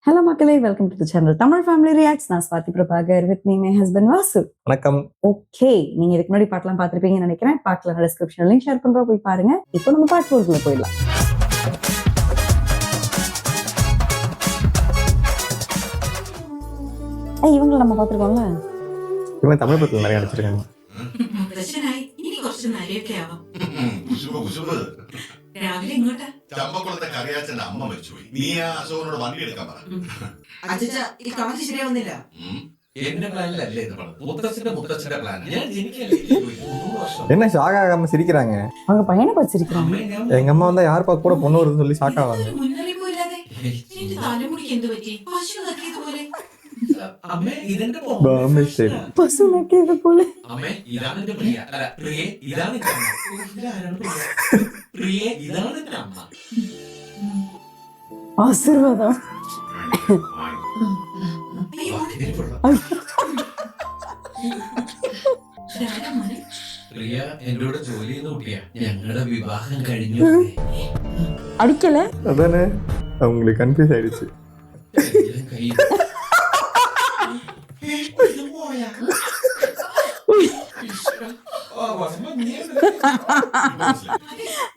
Hello Makale, welcome to the channel Tamil Family Reacts. நான் Swathi Prabhakar with me my husband Vasu. வணக்கம். Okay, நீங்க இதுக்கு முன்னாடி பாட்டெல்லாம் பார்த்திருப்பீங்கன்னு நினைக்கிறேன். பாட்டுல டிஸ்கிரிப்ஷன்ல லிங்க் ஷேர் பண்றோம், போய் பாருங்க. இப்போ நம்ம பாட்டு ஃபோர்க்குள்ள போயிடலாம். இவங்களை நம்ம பார்த்திருக்கோம்ல. இவங்க தமிழ் படத்துல நிறைய நடிச்சிருக்காங்க. രാവിലെ ഇങ്ങോട്ടാ ചമ്പക്കുളത്തെ കറിയാച്ചന്റെ അമ്മ മരിച്ചുപോയി. നീ ആ അശോകനോട് വണ്ടി എടുക്കാൻ പറ. അച്ഛാ ഈ കണക്ക് ശരിയാവുന്നില്ല. എന്റെ പ്ലാനിലല്ലേ ഇത് പണം. മുത്തച്ഛന്റെ പ്ലാൻ. ഞാൻ என்ன ஷாக் ஆகாம சிரிக்கிறாங்க? அவங்க பையனை பார்த்து சிரிக்கிறாங்க. எங்க அம்மா வந்தா யார் பார்க்க கூட பொண்ணு வருதுன்னு சொல்லி ஷாக் ஆவாங்க. മുന്നറിയിപ്പില്ലാതെ എന്റെ തലമുടിക്ക് എന്ത് പറ്റി? പശു നക്കിയതുപോലെ. അമ്മേ ഇതെന്റെ பாம்பே சரி. பசு நக்கியது போல. അമ്മേ ഇതാണ് എന്റെ പ്രിയ. അല്ല പ്രിയെ ഇതാണ് എന്റെ അമ്മ. ഇതാരാണ് പ്രിയ? പ്രിയെ ഇതാണ് എന്റെ അമ്മ. ஆசீர்வாதம். പ്രിയ എന്നോട് ജോലി ചെയ്യുന്ന കുട്ടിയാ. ഞങ്ങളുടെ വിവാഹം കഴിഞ്ഞു. அடிக்கல. அதானே அவங்களுக்கு கன்ஃபியூஸ் ஆயிடுச்சு.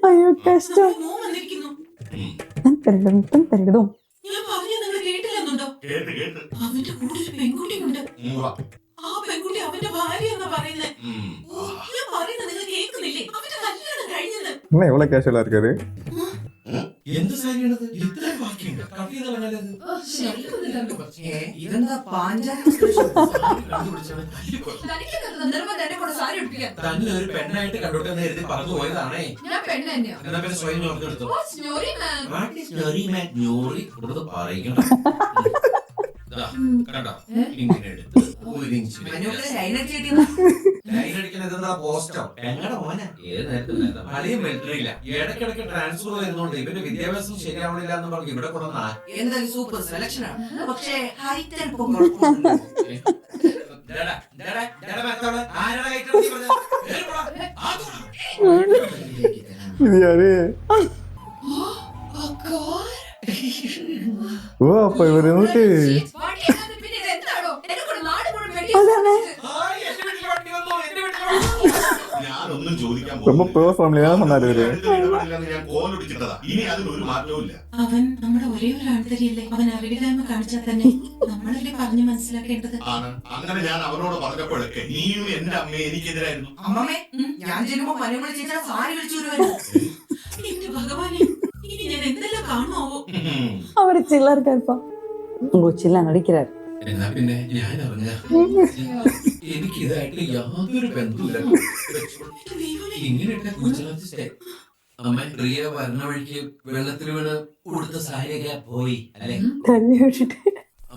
അയ്യോ കഷ്ടം. തരടും ഞാൻ പറഞ്ഞത് നിങ്ങൾ കേട്ടില്ലെന്നുണ്ടോ? അവന്റെ കൂടെ ഒരു പെൺകുട്ടിയുണ്ട്. ആ പെൺകുട്ടി അവന്റെ ഭാര്യ എന്നാ പറയുന്നേ. ഞാൻ പറയുന്നത് നിങ്ങൾ കേൾക്കുന്നില്ലേ? അവന്റെ കല്യാണം കഴിഞ്ഞത്. என்ன எவ்வளவு கேஷுவலா இருக்காரு? എന്ത് സാരിയാണത്? ഇത്രയും ബാക്കിയുണ്ട്. കട്ട് ചെയ്ത് കളഞ്ഞാലത്. ഇതെന്താ പാഞ്ചാലി? തന്നെ ഒരു പെണ്ണായിട്ട് കണ്ടോട്ടെന്ന് കരുതി പറഞ്ഞു പോയതാണേ. ഞാൻ പെണ്ണ് തന്നെയാ. എന്നാ പിന്നെ സ്വയം നോക്കിയെടുത്തു. പറയിക്കണം. കണ്ടോ ഇങ്ങനെ എടുത്ത് ലൈൻ അടിക്കുന്നത് പോസ്റ്റോ എങ്ങടെ മോനെ ഏത് നേരത്തില്ല അളിയും മിലിറ്ററിയില്ല. ഇടയ്ക്കിടയ്ക്ക് ട്രാൻസ്ഫർ വരുന്നുണ്ട്. ഇവന്റെ വിദ്യാഭ്യാസം ശരിയാവണില്ല എന്ന് പറഞ്ഞു ഇവിടെ കൊണ്ടുവന്ന എന്തായാലും സൂപ്പർ സെലക്ഷൻ ആണ്. പക്ഷേ ഹൈറ്റ് അല്പം இது யாரு? ஓ அப்ப இவர் வந்துட்டு ഞാനൊന്നും ചോദിക്കാൻ ரொம்ப ப்ரோ ஃபேமிலியா சொன்னாரு இவரு. ഞാൻ കോലൊടിച്ചിട്ടതാ. ഇനി അതിനൊരു മാറ്റവും ഇല്ല. അവൻ നമ്മുടെ ഒരേ ഒരു ആൺതരിയല്ലേ. അവൻ അറിവില്ലായ്മ കാണിച്ചാൽ തന്നെ നമ്മളല്ലേ പറഞ്ഞു മനസ്സിലാക്കേണ്ടത്. ആണ് അങ്ങനെ ഞാൻ അവനോട് പറഞ്ഞപ്പോഴൊക്കെ നീയും എന്റെ അമ്മയെ എനിക്കെതിരായിരുന്നു. അമ്മമ്മേ, ഞാൻ ചെല്ലുമ്പോ മലയാള ചേച്ചിയുടെ സാരി വിളിച്ചു എന്റെ ഭഗവാനെ, ഇനി ഞാൻ എന്തെല്ലാം കാണുമാവോ? அவரு சில்லா இருக்காருப்பா. உங்க சில்லா நடிக்கிறார். എന്നാ പിന്നെ ഞാൻ അറിഞ്ഞ എനിക്ക് ഇതായിട്ട് യാതൊരു ബന്ധമില്ല. ഇങ്ങനെയൊക്കെ ഗുജറാത്തി അമ്മ പ്രിയ വരണ വഴിക്ക് വെള്ളത്തിൽ വീണ് ഉടുത്ത സാരിയൊക്കെ പോയി അല്ലെ? தள்ளி விட்டுட்டு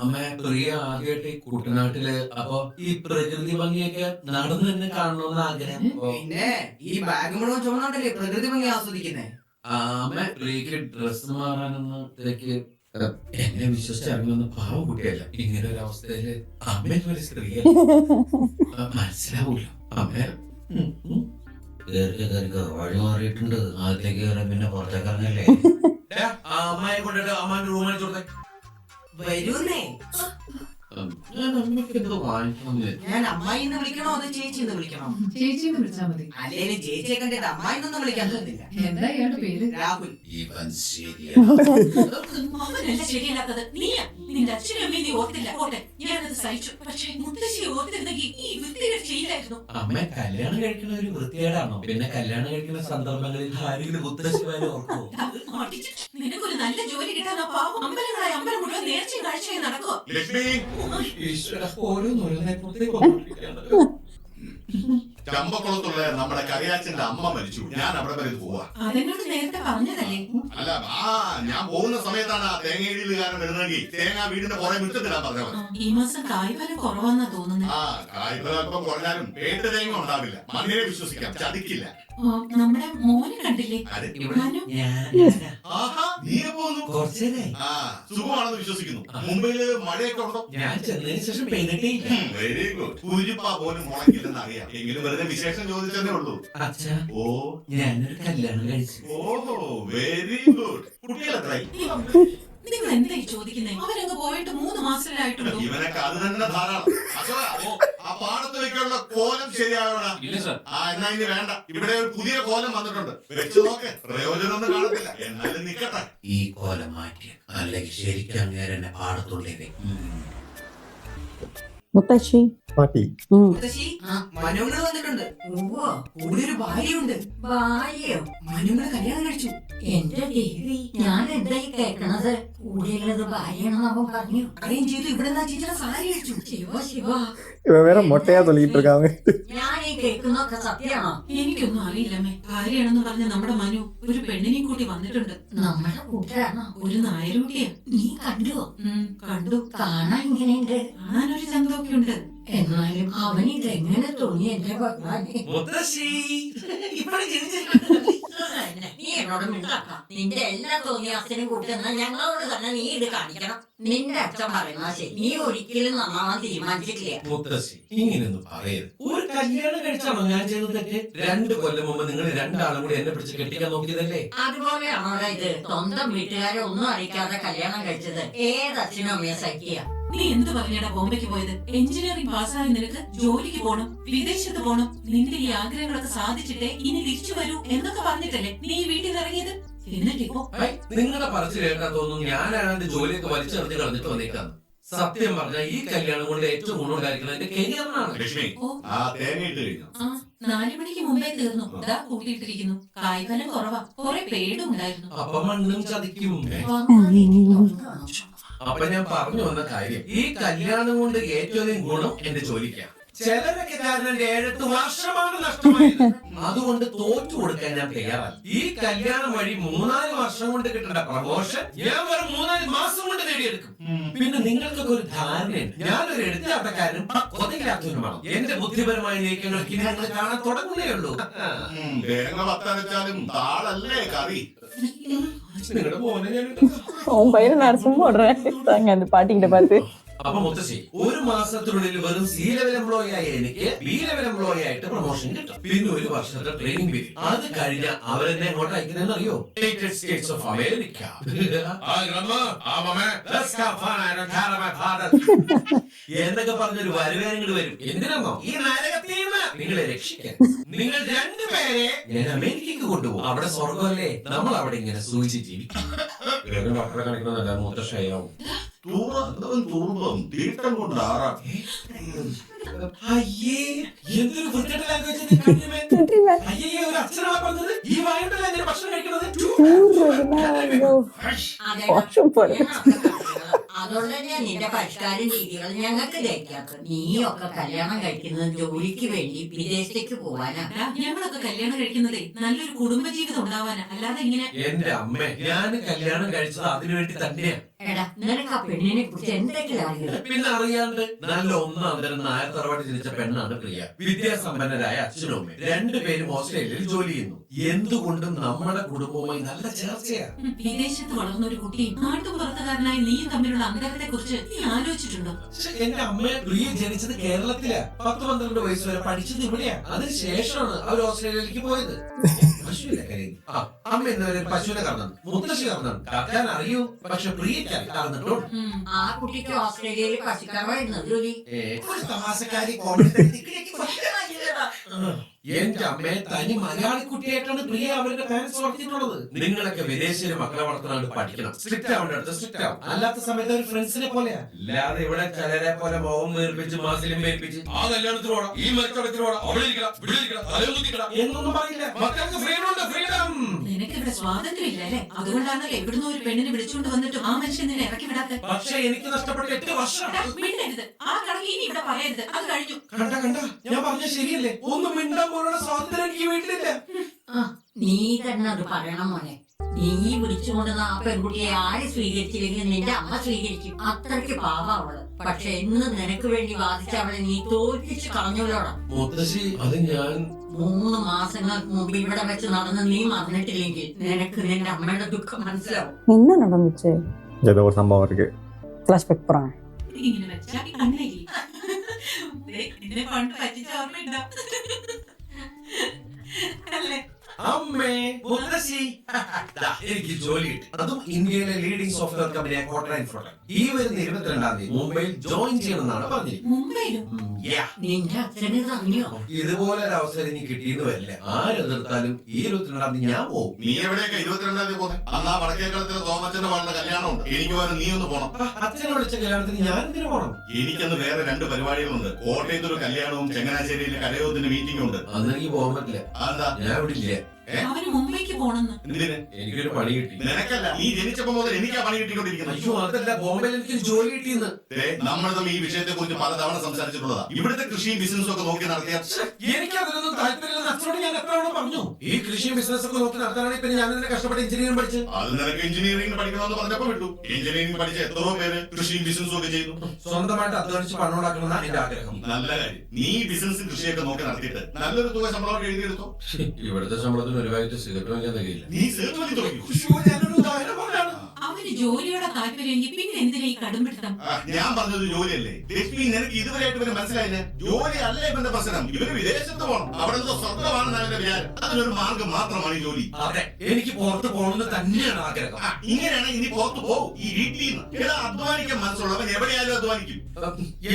അമ്മ പ്രിയ ആദ്യമായിട്ട് കുട്ടനാട്ടില് അപ്പൊ ഈ പ്രകൃതി ഭംഗിയൊക്കെ നടന്നു തന്നെ കാണണമെന്ന് ആഗ്രഹം. പിന്നെ ഈ ബാഗ് മുഴുവൻ ചുമന്നോണ്ടല്ലേ പ്രകൃതി ഭംഗി ആസ്വദിക്കുന്നേ. അമ്മ പ്രിയക്ക് ഡ്രസ് മാറാനൊന്നും തിരക്ക് എന്നെ വിശ്വസിച്ചറിയുന്ന പാവ കുട്ടിയല്ല. ഇങ്ങനെ ഒരു അവസ്ഥയില് അമ്മ ഒരു സ്ത്രീയെ മനസ്സിലാവൂല. അമ്മ വഴി മാറിയിട്ടുണ്ട്. ആദ്യത്തേക്ക് കയറാൻ പിന്നെ പുറത്തേക്ക് ഇറങ്ങല്ലേ. അമ്മയെ കൊണ്ടിട്ട് അമ്മാന്റെ റൂമിൽ ചോട്ടെ വരൂന്നേ. ഞാൻ അമ്മയ്ക്ക് എന്തോ വാങ്ങിക്കണം. ഞാൻ അമ്മായി എന്ന് വിളിക്കണോ അതോ ചേച്ചി എന്ന് വിളിക്കണോ? ചേച്ചിന്ന് വിളിച്ചാ മതി. അല്ലേലും ചേച്ചിയെ കണ്ടിട്ട് അമ്മായി എന്നൊന്നും വിളിക്കാൻ തോന്നില്ല. എന്താ ഇയാളുടെ പേര്? രാഹുൽ. ഇവൻ ശരിയാ. അവനല്ല ശരിയല്ലാത്തത് നീയാ. നിന്റെ അച്ഛനും അമ്മയും നീ ഓർത്തില്ല. പോട്ടെ, ഞാനത് സഹിച്ചു. പക്ഷെ മുത്തശ്ശിയെ ഓർത്തിരുന്നെങ്കിൽ ഈ വൃത്തികേട് ചെയ്യില്ലായിരുന്നു. അമ്മ കല്യാണം കഴിക്കുന്ന ഒരു വൃത്തികേടാണോ? പിന്നെ കല്യാണം കഴിക്കുന്ന സന്ദർഭങ്ങളിൽ ആരെങ്കിലും മുത്തശ്ശിമാരെ ഓർക്കോ? നിനക്കൊരു നല്ല ജോലി കിട്ടാൻ ആ പാവം അമ്പലങ്ങളായ അമ്പലം മുഴുവൻ നേർച്ചയും കാഴ്ചയും നടക്കുക. ചമ്പക്കുളത്തുള്ള നമ്മുടെ കറിയാച്ചന്റെ അമ്മ മരിച്ചു. ഞാൻ അവിടെ വരെ പോവാ. അതെന്നോട് നേരത്തെ പറഞ്ഞതല്ലേ? അല്ല ഞാൻ പോകുന്ന സമയത്താണ് ആ തേങ്ങയിടുകാരൻ വരുന്നെങ്കിൽ തേങ്ങ വീടിന്റെ പുറകെ മുറ്റത്തിടാൻ പറഞ്ഞത്. ഈ മാസം കായ്ഫലം കുറവാന്നാ തോന്നുന്നത്. ആ കായ്ഫലം അല്പം കുറഞ്ഞാലും പേട്ട് തേങ്ങ ഉണ്ടാവില്ല. മണ്ണിനെ വിശ്വസിക്കാം, ചതിക്കില്ല. നമ്മുടെ മോനെ കണ്ടില്ലേ? സുഖമാണെന്ന് വിശ്വസിക്കുന്നു. മുംബൈയില് മഴയൊക്കെ ഉണ്ടോ? ഞാൻ ചെന്നതിന് ശേഷം പെയ്തിട്ടേ. Very good. കുരിപ്പാ പോലും മുളക്കില്ലെന്ന് അറിയാം. എങ്കിലും വെറുതെ വിശേഷം ചോദിച്ചതേ ഉള്ളൂ. അച്ഛാ ഓ ഞാനൊരു കല്യാണം കഴിച്ചു. ഓഹോ വെരി ഗുഡ്. കുട്ടികളെത്രയായി? നിങ്ങൾ എന്തായി ചോദിക്കുന്നേ? അവരങ്ങ് പോയിട്ട് 3 മാസത്തിലായിട്ടുള്ളൂ. ഇവനൊക്കെ അത് തന്നെ ധാരാളം. അശോക, ആ പാടത്ത് വെക്കാനുള്ള കോലം ശരിയായോടാ? ഇല്ല സാർ. എന്നാ ഇനി വേണ്ട. ഇവിടെ ഒരു പുതിയ കോലം വന്നിട്ടുണ്ട്. വെച്ച് നോക്ക്, പ്രയോജനമൊന്നും കാണത്തില്ല. എന്നാലും നിക്കട്ടെ. ഈ കോലം മാറ്റി, അല്ലെങ്കിൽ ശരിക്കും അങ്ങേരെ എന്നെ പാടത്തുള്ളേനെ. മുത്തശ്ശി പാട്ടി മുത്തശ്ശി, മനുങ്ങള് വന്നിട്ടുണ്ട്. കൂടെ ഒരു ഭാര്യയുണ്ട്. ഭാര്യയോ? മനുങ്ങള് കല്യാണം കഴിച്ചു. എന്റെ ദേവി, ഞാൻ എന്തായി കേൾക്കണത്? കൂടെയുള്ളത് ഭാര്യയാണെന്ന് അവൻ പറഞ്ഞു. അറേഞ്ച് ചെയ്തു. ഇവിടെ നിന്ന് ചേച്ചിയുടെ സാരി കഴിച്ചു. ശിവ ശിവ, இவன் வேற மொட்டையா சொல்லிட்டு இருக்காங்க. ഞാൻ ഈ കേൾക്കുന്നൊക്കെ സത്യമാണോ? എനിക്കൊന്നും അറിയില്ലമ്മേ. ഭാര്യയാണെന്ന് പറഞ്ഞ നമ്മുടെ മനു ഒരു പെണ്ണിനെയും കൂട്ടി വന്നിട്ടുണ്ട്. നമ്മുടെ കൂട്ടരാണോ? ഒരു നായരൂട്ടിയാ. നീ കണ്ടുവോ? കണ്ടു. കാണാൻ ഇങ്ങനെയുണ്ട്. കാണാനൊരു ചന്തമൊക്കെ ഉണ്ട്. എന്നാലും അവൻ ഇതെങ്ങനെ തോന്നി എന്റെ ഭഗവാനെ? മുത്തശ്ശി ഇവിടെ ജനിച്ചിട്ടുണ്ട്. നീ എന്നോട് മിണ്ടാക്കാം. നിന്റെ എല്ലാ തോന്നിയാസനും കൂട്ടുന്ന ഞങ്ങളോട് തന്നെ നീ ഇത് കാണിക്കണം. നിന്റെ അച്ഛൻ പറയുന്ന ശരി. നീ ഒരിക്കലും നന്നാവാൻ തീരുമാനിച്ചിട്ടില്ല. മുത്തശ്ശി ഇങ്ങനെയൊന്നും പറയരുത്. ഒരു കല്യാണം കഴിച്ചാണോ ഞാൻ ചെയ്തത് തെറ്റ്? 2 കൊല്ലം മുമ്പ് നിങ്ങൾ 2 ആളും കൂടി എന്നെ പിടിച്ച് കെട്ടിക്കാൻ നോക്കിയതല്ലേ? അതുപോലെയാണോ ഇത്? സ്വന്തം വീട്ടുകാരെ ഒന്നും അറിയിക്കാതെ കല്യാണം കഴിച്ചത് ഏതച്ഛനും അമ്മയെ സഹിക്കുക? നീ എന്ത് പറഞ്ഞാടാ ബോംബെക്ക് പോയത്? എഞ്ചിനീയറിംഗ് പാസ്സായ നിനക്ക് ജോലിക്ക് പോണം, വിദേശത്ത് പോണം, നിന്റെ ഈ ആഗ്രഹങ്ങളൊക്കെ സാധിച്ചിട്ടേ ഇനി തിരിച്ചു വരൂ എന്നൊക്കെ പറഞ്ഞിട്ടല്ലേ നീ ഈ വീട്ടിൽ നിന്ന് ഇറങ്ങിയത്? എന്നിട്ടിപ്പോ നിങ്ങളുടെ പറച്ചിൽ കേട്ടാ തോന്നുന്നു ഞാനാണ് ജോലിയൊക്കെ വലിച്ചെറിഞ്ഞ് കളഞ്ഞിട്ട് വന്നേക്കാന്ന്. സത്യം പറഞ്ഞാൽ ഈ കല്യാണം കൊണ്ട് ഏറ്റവും ഗുണമുണ്ടായിരിക്കുന്നത് എന്റെ കരിയറിനാണ്. ലക്ഷ്മി, ആ തേങ്ങ ഇട്ട് കഴിഞ്ഞു. 4 മണിക്ക് മുമ്പേ തീർന്നു. ഇതാ കൂട്ടിയിട്ടിരിക്കുന്നു. കായ്ഫലം കുറവാ. കുറെ പേടും ഉണ്ടായിരുന്നു. അപ്പൊ മണ്ണും ചതിക്കും. അപ്പൊ ഞാൻ പറഞ്ഞു വന്ന കാര്യം, ഈ കല്യാണം കൊണ്ട് ഏറ്റവും ഗുണം എന്റെ ജോലിക്കാണ്. ചിലരൊക്കെ കാരണം 7-8 വർഷമാണ് നഷ്ടമായത്. അതുകൊണ്ട് തോറ്റു കൊടുക്കാൻ ഞാൻ തയ്യാറാണ്. ഈ കല്യാണം വഴി 3-4 വർഷം കൊണ്ട് കിട്ടേണ്ട പ്രമോഷൻ ഞാൻ വെറും 3-4 മാസം കൊണ്ട് നേടിയെടുക്കും. പിന്നെ നിങ്ങൾക്കൊക്കെ ഒരു ധാരണയുണ്ട്, ഞാനൊരു എടുത്താട്ടക്കാരനും കൊതയില്ലാത്തവനുമാണ്. എന്റെ ബുദ്ധിപരമായ നീക്കങ്ങൾക്ക് ഇനി നിങ്ങൾ കാണാൻ തുടങ്ങുന്നേ ഉള്ളൂ. തേങ്ങ പത്തരച്ചാലും താളല്ലേ കറി. നിങ്ങളുടെ മോനെ ഞാൻ உன் பையனை நான் சும்மா விடுறேன் அந்த பாட்டிக்கிட்ட பார்த்து. അപ്പൊ മുത്തശ്ശി, 1 മാസത്തിനുള്ളിൽ വെറും C ലെവൽ എംപ്ലോയി ആയ എനിക്ക് B ലെവൽ എംപ്ലോയി ആയിട്ട് പ്രൊമോഷൻ കിട്ടും. പിന്നെ 1 വർഷത്തെ ട്രെയിനിങ് വരും. അത് കഴിഞ്ഞ അവരെന്നെ എങ്ങോട്ട് അയക്കുന്നതെന്ന് അറിയോ? United States of America. എന്നൊക്കെ പറഞ്ഞൊരു വരുവാനിങ്ങോട്ട് വരും. എന്തിനാണോ? ഈ നരകത്തിൽ നിന്ന് നിങ്ങളെ രക്ഷിക്കാൻ. നിങ്ങൾ 2 പേരെ ഞാൻ അമേരിക്കക്ക് കൊണ്ടുപോകും. അവിടെ സ്വർഗമല്ലേ, നമ്മൾ അവിടെ ഇങ്ങനെ സൂചിച്ച് ജീവിക്കും. ഡോക്ടറെ കാണിക്കുന്നതല്ല, മൂത്രശയാവും. തുമ്പം തീട്ടം കൊണ്ട് ആറാം. അയ്യേ, എന്തൊരു വൃത്തികെട്ട ലാംഗ്വേജ്. അയ്യേ, ഒരു അച്ഛനാ പറഞ്ഞത്. ഈ വായുണ്ടല്ല എങ്ങനെ ഭക്ഷണം കഴിക്കണത്. അതെ, വർഷം പോലെ. അതുകൊണ്ട് തന്നെ നിന്റെ പരിഷ്കാരം രീതികൾ ഞങ്ങൾക്ക് ദഹിക്കാത്തത്. നീയൊക്കെ കല്യാണം കഴിക്കുന്നത് ജോലിക്ക് വേണ്ടി വിദേശത്തേക്ക് പോവാനാ. ഞങ്ങളൊക്കെ കല്യാണം കഴിക്കുന്നതേ നല്ലൊരു കുടുംബജീവിതം ഉണ്ടാവാനാ, അല്ലാതെ ഇങ്ങനെ. എന്റെ അമ്മ, ഞാൻ കല്യാണം കഴിച്ചത് അതിനുവേണ്ടി തന്നെയാണ്. എടാ, നിനക്ക് ആ പെണ്ണിനെ കുറിച്ച് എന്തൊക്കെയാണ് അറിയുന്നത്? പിന്നെ അറിയാണ്ട് നല്ല 1-ാം തരം നായർ തറവാട്ടിൽ ജനിച്ച പെണ്ണാണ് പ്രിയ. വിദ്യാസമ്പന്നരായ അച്ഛനും അമ്മയും 2 പേരും ഓസ്ട്രേലിയയിൽ ജോലി ചെയ്യുന്നു. എന്തുകൊണ്ടും നമ്മുടെ കുടുംബവുമായി നല്ല ചേർച്ചയാണ്. വിദേശത്ത് വളർന്ന ഒരു കുട്ടിയും നാട്ടുപുറത്തുകാരനായ നീയും തമ്മിലുള്ള അന്തരത്തെ കുറിച്ച് നീ ആലോചിച്ചിട്ടുണ്ടോ? എന്റെ അമ്മ പ്രിയ ജനിച്ചത് കേരളത്തിലാ. 10-12 വയസ്സ് വരെ പഠിച്ചത് ഇവിടെയാ. അതിനുശേഷമാണ് അവർ ഓസ്ട്രേലിയയിലേക്ക് പോയത്. പശുവിനെ കരയുന്നു. അമ്മ ഇന്നവരെ പശുവിനെ കറന്നു, മുത്തശ്ശി കറന്നു. കക്കാൻ അറിയൂ, പക്ഷെ പ്രിയയ്ക്ക് കറന്നിട്ടുള്ളൂ. ആ കുട്ടിക്ക് ഓസ്ട്രേലിയയിൽ പശുക്കറവായിരുന്നു ജോലി. ഒരു തമാശക്കാരി കോമഡി. എന്റെ അമ്മയെ തനി മലയാളി കുട്ടിയായിട്ടാണ് പ്രിയ അവരുടെ പാരന്റ്സ് വളർത്തിയിട്ടുള്ളത്. നിങ്ങളൊക്കെ വിദേശീയ മക്കളെ വളർത്താനാണ് പഠിക്കണം. സ്ട്രിക്റ്റ് ആവേണ്ട അടുത്ത് സ്ട്രിക്റ്റ് ആവും. അല്ലാത്ത സമയത്ത് ഒരു ഫ്രണ്ട്സിനെ പോലെയാ. അല്ലാതെ ഇവിടെ ചിലരെ പോലെ മോഹം വേർപ്പിച്ച് മാസിലും വേർപ്പിച്ച് ആ കല്യാണത്തിന് പോടാ, ഈ മത്സരത്തിന് പോടാ, അവിടെ ഇരിക്കണം, ഇവിടെ ഇരിക്കണം, തലമുത്തിക്കണം എന്നൊന്നും പറയില്ല. മക്കൾക്ക് ഫ്രീഡം ഉണ്ട്, ഫ്രീഡം. നിനക്ക് ഇവിടെ സ്വാതന്ത്ര്യം ഇല്ല അല്ലേ? അതുകൊണ്ടാണ് എവിടുന്ന് ഒരു പെണ്ണിനെ വിളിച്ചുകൊണ്ട് വന്നിട്ടും ആ മനുഷ്യൻ നിന്നെ ഇറക്കി വിടാത്ത. പക്ഷെ എനിക്ക് നഷ്ടപ്പെട്ട 8 വർഷം. മിണ്ടരുത്, ആ കണക്ക് ഇനി ഇവിടെ പറയരുത്. അത് കഴിഞ്ഞു. കണ്ട ഞാൻ പറഞ്ഞ ശരിയല്ലേ? ഒന്നും മിണ്ടാൻ പോലുള്ള സ്വാതന്ത്ര്യം എനിക്ക് വീട്ടിലില്ല. നീ തന്നെ അത് പറയണം മോനെ. നീ വിളിച്ചുകൊണ്ടുവന്ന ആ പെൺകുട്ടിയെ ആര് സ്വീകരിച്ചില്ലെങ്കിൽ നിന്റെ അമ്മ സ്വീകരിക്കും. അത്രയ്ക്ക് പാവാ അവള്. പക്ഷെ ഇന്ന് നിനക്ക് വേണ്ടി വാദിച്ച അവളെ നീ തോൽപ്പിച്ച് കളഞ്ഞല്ലോടാ. മുത്തശ്ശി, അത് ഞാൻ 3 മാസങ്ങൾക്ക് മുമ്പ് ഇവിടെ വെച്ച് നടന്ന് നീ മറന്നിട്ടില്ലെങ്കിൽ നിനക്ക് നിന്റെ അമ്മയുടെ ദുഃഖം മനസ്സിലാവും. என்ன நடந்துச்சு? ஏதோ ஒரு சம்பவம் இருக்கு. ஃபிளாஷ்பேக் போறேன். ഇങ്ങനെ വെച്ചാൽ അങ്ങനെ നിന്നെ കൊണ്ട് പറ്റിച്ച ഓർമ്മയുണ്ടോ? അല്ലേ? അമ്മേ മുത്തശ്ശി ദാ, എനിക്ക് ജോലി കിട്ടി. അതും ഇന്ത്യയിലെ ലീഡിംഗ് സോഫ്റ്റ്വെയർ കമ്പനിയായ കോട്ടൺ ഇൻഫോടെക്. ഈ വരുന്ന 22-ാം തീയതി മുംബൈയിൽ ജോയിൻ ചെയ്യണമെന്നാണ് പറഞ്ഞിരിക്കുന്നത്. മുംബൈയിലും നിന്റെ അച്ഛനെ അറിഞ്ഞോ? ഇതുപോലെ ഒരു അവസരം ഇനി കിട്ടിയെന്ന് വരില്ല. ആരെതിർത്താലും ഈ 22-ാം തീയതി ഞാൻ പോകും. നീ എവിടെയൊക്കെ 22-ാം തീയതി പോകുന്നത്? അന്ന് ആ വടക്കേക്കളത്തിലെ തോമച്ചന്റെ മകളുടെ കല്യാണമുണ്ട്. എനിക്ക് പോകാൻ നീ ഒന്ന് പോണം. അച്ഛനെ വിളിച്ച കല്യാണത്തിന് ഞാൻ എന്തിനു പോകണം? എനിക്കന്ന് വേറെ 2 പരിപാടികളുണ്ട്. കോട്ടയത്ത് ഒരു കല്യാണവും ചങ്ങനാശ്ശേരിയിലെ കരയോത്തിന്റെ മീറ്റിംഗും ഉണ്ട്. അന്ന് എനിക്ക് പോകാൻ പറ്റില്ല. അതെന്താ? ഞാൻ ഇവിടെ ഇല്ലേ. അവന് മുംബൈക്ക് പോണെന്ന്. എന്തിന്? എനിക്കൊരു പണി കിട്ടി. നിനക്കല്ല, നീ ജനിച്ചപ്പോ മുതൽ എനിക്കാ പണി കിട്ടിക്കൊണ്ടിരിക്കുന്നത്. അയ്യോ അതല്ല, ബോംബെയിൽ എനിക്കൊരു ജോലി കിട്ടിയെന്ന്. നമ്മൾ തമ്മിൽ ഈ വിഷയത്തെ കുറിച്ച് പലതവണ സംസാരിച്ചിട്ടുള്ളതാ. ഇവിടുത്തെ കൃഷിയും ബിസിനസ്സും ഒക്കെ നോക്കി നടത്തിയ എനിക്ക് അതിനൊന്നും താല്പര്യമില്ലെന്ന് അച്ഛനോട് ഞാൻ എപ്പോഴാണ് പറഞ്ഞു. ഈ കൃഷിയും ബിസിനസ് ഒക്കെ നോക്കി നടത്താനാണെങ്കിൽ പിന്നെ ഞാൻ ഇതിനെ കഷ്ടപ്പെട്ട് എഞ്ചിനീയറിംഗ് പഠിച്ചു. അത് നിനക്ക് എഞ്ചിനീയറിംഗ് പഠിക്കണമെന്ന് പറഞ്ഞപ്പോ വിട്ടു. എഞ്ചിനീയറിംഗ് പഠിച്ച എത്രയോ പേര് കൃഷിയും ബിസിനസ്സും ഒക്കെ ചെയ്തു. സ്വന്തമായിട്ട് അധ്വാനിച്ച് പണം ഉണ്ടാക്കണമെന്നാണ് എന്റെ ആഗ്രഹം. നല്ല കാര്യം. നീ ബിസിനസ് കൃഷിയൊക്കെ നോക്കി നടത്തിയിട്ട് നല്ലൊരു തുക ശമ്പളം എഴുതിയെടുത്തോ. ഇവിടുത്തെ ശമ്പളത്തിന് ഒരു പാക്കറ്റ് സിഗരറ്റ് വാങ്ങിക്കാൻ തികയില്ല. നീ സേർച്ച് തുടങ്ങി. ഞാനൊരു ഉദാഹരണം പറഞ്ഞാണ്. അവന് ജോലിയോടെ താല്പര്യമെങ്കിൽ പിന്നെ എന്തിനാ ഈ കടുംപിടുത്തം? ഞാൻ പറഞ്ഞത് ജോലിയല്ലേ. ലക്ഷ്മി, നിനക്ക് ഇതുവരെയായിട്ട് ഇവന് മനസ്സിലായില്ല. ജോലി അല്ല ഇവന്റെ പ്രശ്നം. ഇവന് വിദേശത്ത് പോകണം. അവിടെ നിന്ന് സ്വർഗമാണെന്ന് അവന്റെ വിചാരം. അതിനൊരു മാർഗം മാത്രമാണ് ഈ ജോലി. അതെ, എനിക്ക് പുറത്ത് പോകണമെന്ന് തന്നെയാണ് ആഗ്രഹം. ഇങ്ങനെയാണെങ്കിൽ ഇനി പുറത്ത് പോകും ഈ വീട്ടിൽ നിന്ന്. ഇവിടെ അധ്വാനിക്കാൻ മനസ്സുള്ളവൻ എവിടെയായാലും അധ്വാനിക്കും.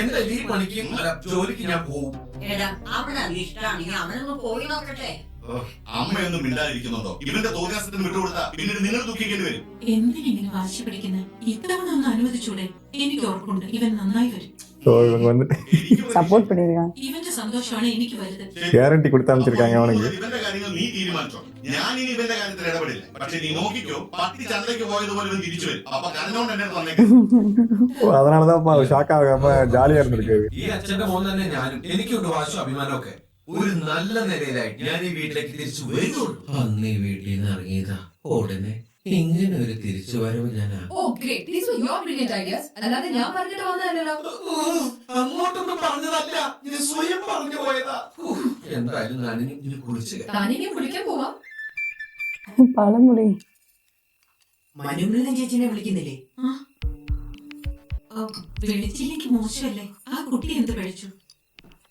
എന്റെ ഈ പണിക്ക് അല്ല, ജോലിക്ക് ഞാൻ പോകും. എടാ അവനത് ഇഷ്ടമാണെങ്കിൽ അവനൊന്ന് പോയി നോക്കട്ടെ. അമ്മയൊന്നും മിണ്ടാതിരിക്കുന്നുണ്ടോ? ഇവന്റെ തോന്നിയാസത്തിന് വിട്ടുകൊടുത്താ പിന്നീട് നിങ്ങൾ ദുഃഖിക്കേണ്ടി വരും. എന്തിനിങ്ങനെ വാശി പിടിക്കുന്നത്? ഇത്തവണ ഒന്ന് അനുവദിച്ചൂടെ? എനിക്ക് ഉറപ്പുണ്ട് ഇവൻ നന്നായി വരും. ஸோ இவங்க வந்துட்டு சப்போர்ட் பண்ணிருக்காங்க. ഇവന്റെ സന്തോഷമാണ് എനിക്ക് വലുത്. கேரண்டி கொடுத்து அமைச்சிருக்காங்க அவனுக்கு. ഇവന്റെ കാര്യങ്ങൾ നീ തീരുമാനിച്ചോ. ഞാൻ ഇനി ഇവന്റെ കാര്യത്തിൽ ഇടപെടില്ല. പക്ഷെ നീ നോക്കിക്കോ, പട്ടി ചന്തയ്ക്ക് പോയതുപോലെ ഇവൻ തിരിച്ചു വരും. അപ്പൊ കരഞ്ഞോണ്ട് എന്നെ വന്നേക്കും. அதனாலதான் ஷாக் ஆகாம ஜாலியா இருந்திருக்கு. ഈ അച്ഛന്റെ മോൻ തന്നെ ഞാനും. എനിക്കുണ്ട് വാശും അഭിമാനമൊക്കെ. ഒരു നല്ല നിലയിലായിട്ട് ഞാൻ ഈ വീട്ടിലേക്ക് തിരിച്ചു വരുള്ളൂ. അന്ന് ഈ വീട്ടിൽ നിന്ന് ഇറങ്ങിയതാ ഉടനെ ഇങ്ങനെ ഒരു തിരിച്ചു വരവ് ഞാൻ oh great, these were your brilliant ideas. അല്ലാതെ ഞാൻ പറഞ്ഞിട്ട് വന്നതല്ലല്ലോ. അങ്ങോട്ടൊന്നും പറഞ്ഞതല്ല, ഞാൻ സ്വയം പറഞ്ഞു പോയതാ. എന്തായാലും ഞാൻ ഇനി കുളിച്ചില്ല. താനിനി കുളിക്കാൻ പോവാ. பழமொழி. മനുവിനെ ചേച്ചിനെ വിളിക്കുന്നില്ലേ? വിളിച്ചില്ലെങ്കിൽ മോശമല്ലേ? ആ കുട്ടി എന്ത് കഴിച്ചു?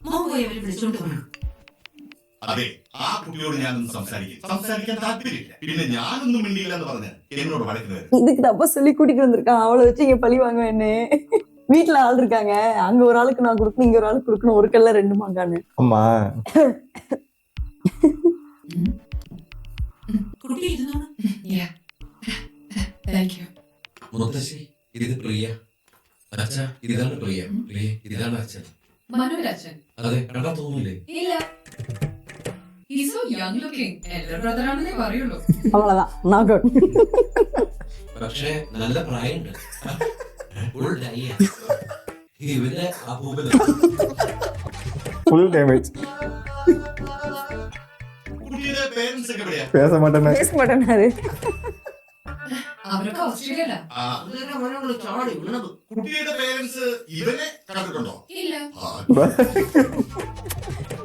മോൻ പോയി അവരെ വിളിച്ചോണ്ട് പോകണം. അതെ, ആ കുട്ടിയോട് ഞാനൊന്നും സംസാരിക്കാൻ താല്പര്യമില്ല. പിന്നെ ഞാനൊന്നും മിണ്ടിയില്ല എന്ന് പറഞ്ഞ് എന്നോട് വഴക്കിന് വരും. இதுக்கு தப்பா சொல்லி கூட்டிட்டு வந்திருக்கான். அவளை வச்சு இங்க பழி வாங்க என்ன? வீட்டுல ஆள் இருக்காங்க. அங்க ஒரு ஆளுக்கு நான் கொடுக்கணும், இங்க ஒரு ஆளுக்கு கொடுக்கணும். ஒரு கல்ல 2 மாங்கான்னு. ஆமா. കുട്ടി ഇരുന്നോളൂ. Thank you. മുത്തശ്ശി, ഇത് പ്രിയ. അച്ഛ, ഇതാണ് പ്രിയ. പ്രിയ, ഇതാണ് അച്ഛൻ. മനുരാജൻ. അതെ, കണ്ടാ തോന്നൂലേ? ഇല്ല. He's so young looking. Elder brother ആണെന്നേ പറയുള്ളൂ. அவ்வளவுதான். knock out. പക്ഷേ നല്ല പ്രായമുണ്ട്. ഇവന്റെ അപൂപന ஃபுல் டேமேஜ். കുട്ടിയുടെ പേരൻസ് ഒക്കെ എവിടെയാ? பேச மாட்டேன்னு. பேச மாட்டேனாரு. അവരൊക്കെ ഓസ്ട്രേലിയയിലാ. ചാടി വീണത്. കുട്ടിയുടെ പേരൻസ് ഇവനെ കണ്ടിട്ടുണ്ടോ? ഇല്ല.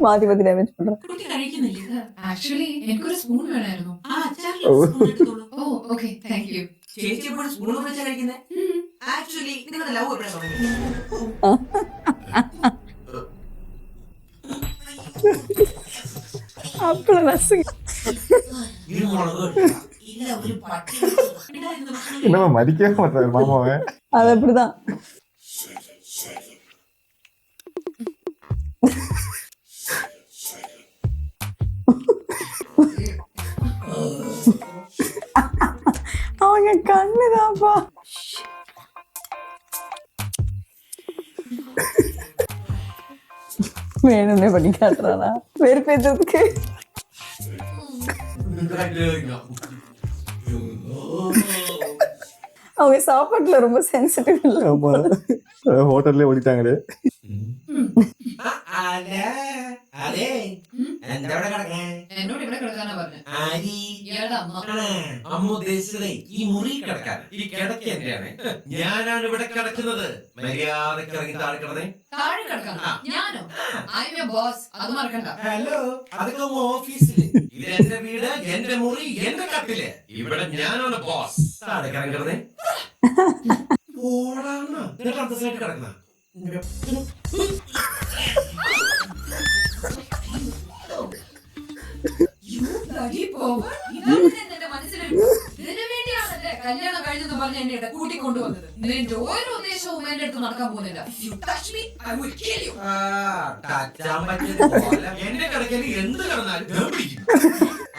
மாத்தி மாத்தி டேமேஜ் பண்றேன். കുട്ടി കഴിക്കുന്നില്ല. ആക്ച്വലി എനിക്കൊരു സ്പൂൺ വേണമായിരുന്നു. ആ അച്ചാറിൽ എടുത്തോളൂ. ഓ ഓക്കെ, താങ്ക് യു. ചേച്ചി എപ്പോഴും സ്പൂൺ വെച്ചാ കഴിക്കുന്നത്? ആക്ച്വലി നിങ്ങളുടെ ലവ് എപ്പോഴാണ് തുടങ്ങി? அப்பளம் ரசம். ഈ മുളക് ഇല്ല, ഒരു പട്ടി என்னமா மதிக்கவே மாட்டாரு மாமாவை. அது அப்படிதான். அவங்க கண்ணுதான்ப்பா. வேணும்னே பண்ணி காட்டுறானா வெறுப்பேற்றதுக்கு? அவங்க சாப்பாட்டுல ரொம்ப சென்சிட்டிவ் இல்ல. ஆமா, ஹோட்டல்ல ஓடிட்டாங்களே. അതെ, എന്താ ഇവിടെ കിടക്കണേ? എന്നോട് ഇവിടെ കിടക്കാനാ പറഞ്ഞത്. ആരി? ഇയാളുടെ അമ്മ. അമ്മ ഉദ്ദേശിച്ചതേ ഈ മുറി കിടക്കാൻ. ഈ കിടക്ക എന്റെയാണ്. ഞാനാണ് ഇവിടെ കിടക്കുന്നത്. മര്യാദക്ക് ഇറങ്ങി താഴെ കിടന്നേ. താഴെ കിടക്കാൻ ഞാനോ? ഐ എം എ ബോസ്, അത് മറക്കണ്ട. ഹലോ, അതൊക്കെ ഓഫീസില്. ഇത് എന്റെ വീട്, എന്റെ മുറി, എന്റെ കട്ടില്. ഇവിടെ ഞാനാണ് ബോസ്. താഴെ കിടന്നേ. ഓടാണ് എന്നിട്ട് അന്തസ്സായിട്ട് കിടക്കുന്ന. You bloody boy. പറഞ്ഞ എന്നെ ഇവിടെ കൂട്ടിക്കൊണ്ടുവന്നത്. നിന്റെ ഒരു ഉദ്ദേശവും എന്റെ അടുത്ത് നടക്കാൻ പോകുന്നില്ല. If you touch me, I will kill you. എന്റെ കിടക്കല് എന്ത് കിടന്നാലും ഞാൻ പിടിക്കും.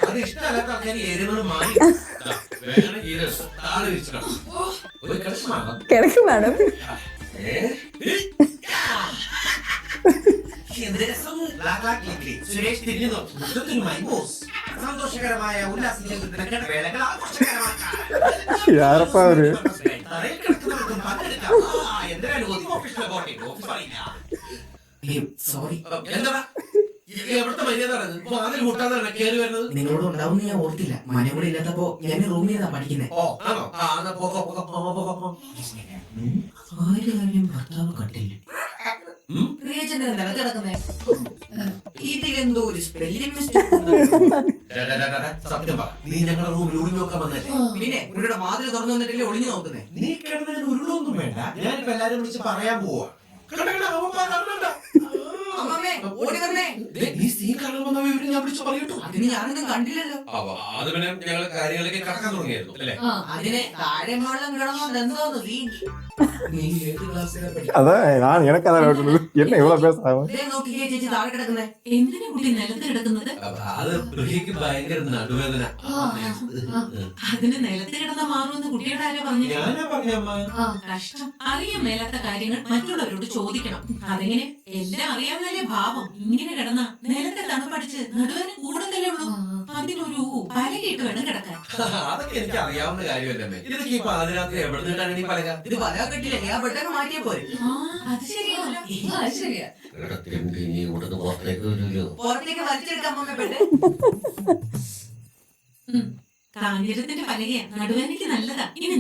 അത് ഇഷ്ടമല്ലാത്ത ആൾക്കാർ ഏരിയകൾ മാറി താഴെ വിരിച്ചു ഒരു കിടക്കുമാകാം. കിടക്കും മാഡം. സുരേഷ് തിരിഞ്ഞു നോക്കും. സന്തോഷകരമായ ഉല്ലാസ ജീവിതത്തിന് വേളകൾ ആഘോഷകരമാക്കാൻ യാരപ്പാ അവര് തറയിൽ കിടക്കുന്നവർക്കും പങ്കെടുക്കാം. എന്തിനാണ് ഓഫീസിലെ ഓഫീസ് പറയില്ല. സോറി. എന്താ എവിടുത്തെ മര്യാദ അതിൽ മുട്ടാതാണ് കയറി വരുന്നത്. നിങ്ങളോട് ഉണ്ടാവും ഞാൻ ഓർത്തില്ല. മന കൂടെ ഇല്ലാത്തപ്പോ ഞാൻ റൂമിൽ ചെയ്താ പഠിക്കുന്നത്. ഓ ആണോ? ആരും ഭർത്താവ് കണ്ടില്ല. ഇതിലെന്തോ ഒരു സ്പെല്ലിംഗ് മിസ്റ്റേക്ക്. സത്യം പറ, നീ ഞങ്ങളുടെ റൂമിൽ ഒളിഞ്ഞു നോക്കാൻ വന്നല്ലേ? പിന്നെ ഇവിടെ വാതിൽ തുറന്നു വന്നിട്ടല്ലേ ഒളിഞ്ഞു നോക്കുന്നേ. നീ കിടന്നതിന് ഉരുളൊന്നും വേണ്ട. ഞാനിപ്പോ എല്ലാരും വിളിച്ച് പറയാൻ പോവാ. അമ്മമ്മേ, ഓടി വന്നേ. നീ സീൻ കാണാൻ വന്ന വിവരം ഞാൻ വിളിച്ചു പറയട്ടു. അതിന് ഞാനൊന്നും കണ്ടില്ലല്ലോ. അത് പിന്നെ ഞങ്ങൾ കാര്യങ്ങളിലേക്ക് കടക്കാൻ തുടങ്ങിയായിരുന്നു അല്ലേ? അതിനെ താഴെ വെള്ളം കിടന്നോണ്ട് എന്തോന്ന് സീൻ. നീ ഏത് ക്ലാസ്സിലാ പഠിക്കുന്നത്? அதான் எனக்கு அதான் என்ன இவ்வளவு பேசுறாங்க. നോക്കിക്കേ ചേച്ചി താഴെ കിടക്കുന്നേ. എന്തിനാ കുട്ടി നിലത്ത് കിടക്കുന്നത്? അത് പ്രിയക്ക് ഭയങ്കര നടുവേദന. അതിന് നിലത്ത് കിടന്ന മാറുമെന്ന് കുട്ടിയോട് ആരാ പറഞ്ഞു? ഞാനാ പറഞ്ഞമ്മ. കഷ്ടം. അറിയാൻ മേലാത്ത കാര്യങ്ങൾ മറ്റുള്ളവരോട് ചോദിക്കണം. അതെങ്ങനെ? എല്ലാം അറിയാവുന്നല്ലേ ഭാവം. ഇങ്ങനെ കിടന്ന നിലത്തെ തണുപ്പടിച്ച് നടുവേദന കൂടുതലേ ഉള്ളൂ. അതിനൊരു പലകിട്ട് വേണം കിടക്കാൻ. അതൊക്കെ എനിക്ക് അറിയാവുന്ന കാര്യമല്ലേ. ഇതൊക്കെ ഈ പാതിരാത്രി എവിടെ നിന്നിട്ടാണ് ഈ പലക? ഇത് പല കെട്ടില്ല. ഞാൻ പെട്ടെന്ന് മാറ്റിയ പോലെ. അത് ശരിയാണല്ലോ. അത് ശരിയാ. പുറത്തേക്ക് വലിച്ചെടുക്കാൻ അമ്മമ്മ പെട്ടെ. കാഞ്ഞിരത്തിന്റെ പലകയാ. നടുവേദനയ്ക്ക് നല്ലതാ. ഇനി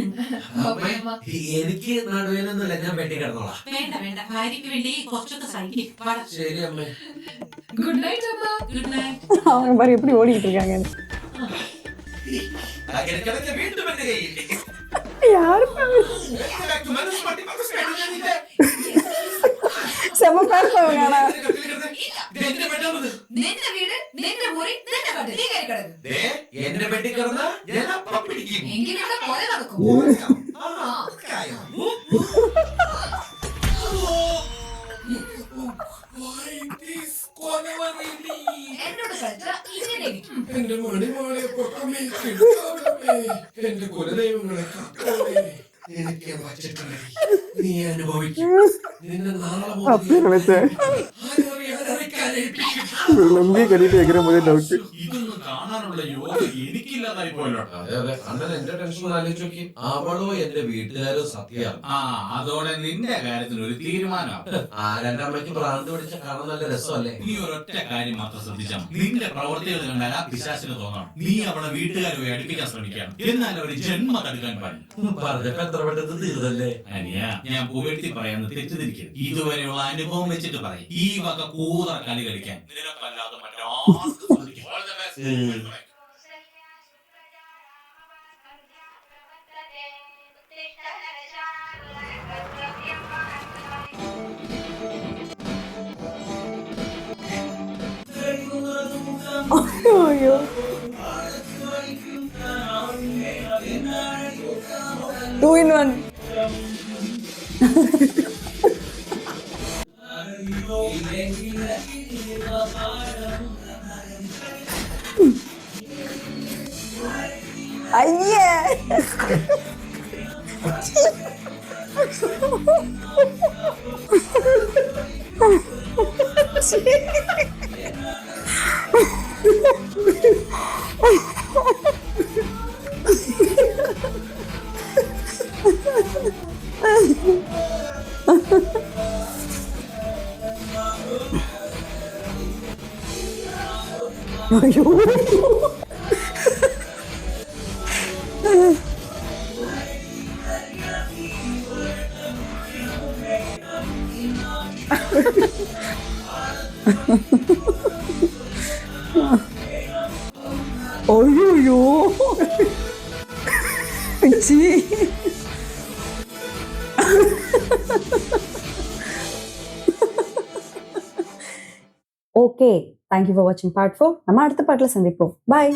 എനിക്ക് നടുവേനൊന്നുമില്ല. ഞാൻ വെട്ടി കിടന്നോളാം. വേണ്ട വേണ്ട. ഭാര്യയ്ക്ക് വേണ്ടി കുറച്ചൊക്കെ സഹിക്കും. ശരി അമ്മേ. ഗുഡ് നൈറ്റ് അമ്മ. Good night. அவங்க பாரு எப்படி ஓடிட்டு இருக்காங்க. കിടക്കിടക്ക് വീണ്ടും എന്റെ കയ്യിൽ யாருப்பா செம பேசுவாங்க. ஆனா നിന്റെ വീട്, നിന്റെ മുറി, നിന്റെ കട്ടിൽ. നീ കയറി കിടക്ക്. എന്റെ വെട്ടി കിടന്ന ഞാൻ അപ്പം പിടിക്കും. എങ്കിലും ഇവിടെ കൊല നടക്കും. എന്നോട് കളിച്ച ഇങ്ങനെ ഇരിക്കും. എന്റെ മണിമാളെ പൊട്ടമേ, എന്റെ കുലദൈവങ്ങളെ എനിക്ക് വച്ചിട്ടുണ്ട്. നീ അനുഭവിക്കും. നിന്നെ നാളെ அப்படியே நினைச்சேன். ലുങ്കി കെട്ടിട്ട് എങ്ങനെ പോയ ഡൗട്ട്. ഇതൊന്നും കാണാനുള്ള യോഗ എനിക്കില്ലാതായി പോയല്ലോ. അതെ അതെ, അണ്ണൻ എന്റെ ടെൻഷൻ ആലോചിച്ച് നോക്കി. അവളോ എന്റെ വീട്ടുകാരോ സത്യം. അതോടെ നിന്റെ കാര്യത്തിന് ഒരു തീരുമാനം. ആരെന്റെ അമ്മയ്ക്ക് ഭ്രാന്ത് പിടിച്ച കാണാൻ നല്ല രസമല്ലേ? നീ ഒരൊറ്റ കാര്യം മാത്രം ശ്രദ്ധിച്ചാൽ നിന്റെ പ്രവർത്തികൾ കണ്ടാൽ ആ പിശാചിന് തോന്നണം നീ അവളെ വീട്ടുകാരുമായി അടുപ്പിക്കാൻ ശ്രമിക്കണം. എന്നാൽ അവര് ജന്മ തടുക്കാൻ പാടില്ല. പറഞ്ഞപ്പോ എത്ര പെട്ടെന്ന് തീർന്നല്ലേ? അനിയ, ഞാൻ പുകഴ്ത്തി പറയാന്ന് തെറ്റിദ്ധരിക്കരുത്. ഇതുവരെയുള്ള അനുഭവം വെച്ചിട്ട് പറയും. ഈ വക കൂതറ കളി കളിക്കാൻ നിനക്കല്ലാതെ മറ്റാർക്കും സാധിക്കില്ല. All the best. ஐயோ 2 in 1. ஐயே ஐயோ ஐயோ சி ஓகே, தேங்க்யூ ஃபார் வாட்சிங் பார்ட் 4. நம்ம அடுத்த பாட்டில் சந்திப்போம். பாய்.